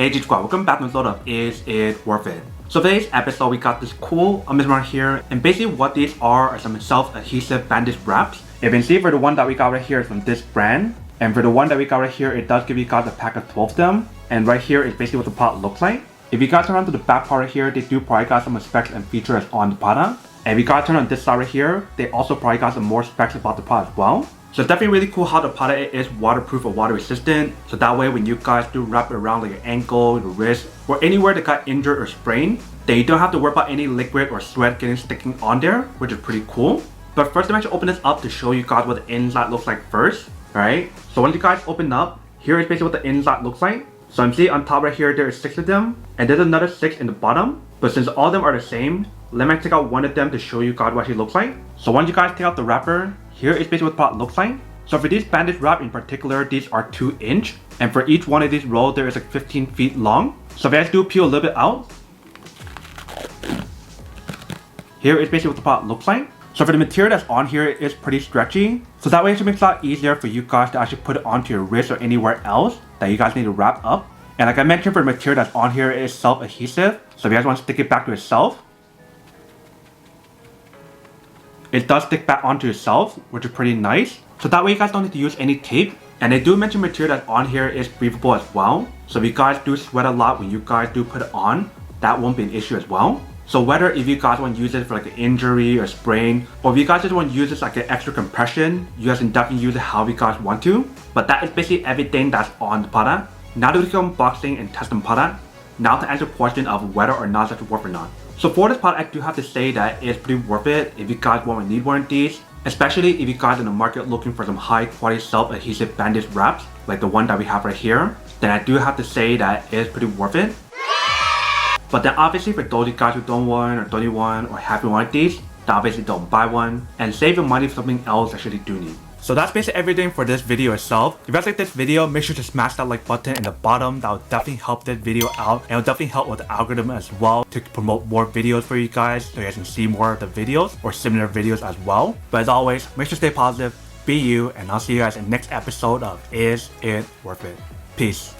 Hey G Squad, welcome back to another episode of Is It Worth It? So today's episode we got this cool right here, and basically what these are some self-adhesive bandage wraps. If you can see, for the one that we got right here is from this brand, and for the one that we got right here, it does give you guys a pack of 12 of them, and right here is basically what the product looks like. If you guys turn on to the back part right here, they do provide guys some specs and features on the product. And if you guys turn on this side right here, they also provide guys some more specs about the product as well. So it's definitely really cool how the product is waterproof or water resistant. So that way when you guys do wrap it around like your ankle, your wrist, or anywhere that got injured or sprained, then you don't have to worry about any liquid or sweat sticking on there, which is pretty cool. But first I'm actually open this up to show you guys what the inside looks like first. Alright, so once you guys open up, here is basically what the inside looks like. So I'm seeing on top right here there is 6 of them, and there's another 6 in the bottom. But since all of them are the same, let me take out one of them to show you guys what it looks like. So once you guys take out the wrapper, here is basically what the product looks like. So for these bandage wrap in particular, these are 2-inch, and for each one of these rolls there is like 15 feet long. So if I just do peel a little bit out, here is basically what the product looks like. So for the material that's on here, it is pretty stretchy, so that way it should make it a lot easier for you guys to actually put it onto your wrist or anywhere else that you guys need to wrap up. And like I mentioned, for the material that's on here, it is self-adhesive, so if you guys want to stick it back to itself, it does stick back onto itself, which is pretty nice. So that way you guys don't need to use any tape. And they do mention material that's on here is breathable as well. So if you guys do sweat a lot when you guys do put it on, that won't be an issue as well. So whether if you guys want to use it for like an injury or sprain, or if you guys just want to use this like an extra compression, you guys can definitely use it however you guys want to. But that is basically everything that's on the product. Now that we can unboxing and test the product, now to answer the question of whether or not it's worth or not. So for this product, I do have to say that it's pretty worth it if you guys want to need one of these. Especially if you guys in the market looking for some high quality self-adhesive bandage wraps, like the one that we have right here, then I do have to say that it is pretty worth it. But then obviously for those of you guys who don't want or don't need one or haven't wanted these, then obviously don't buy one and save your money for something else that you actually do need. So that's basically everything for this video itself. If you guys like this video, make sure to smash that like button in the bottom. That will definitely help this video out, and it will definitely help with the algorithm as well to promote more videos for you guys so you guys can see more of the videos or similar videos as well. But as always, make sure to stay positive, be you, and I'll see you guys in the next episode of Is It Worth It? Peace.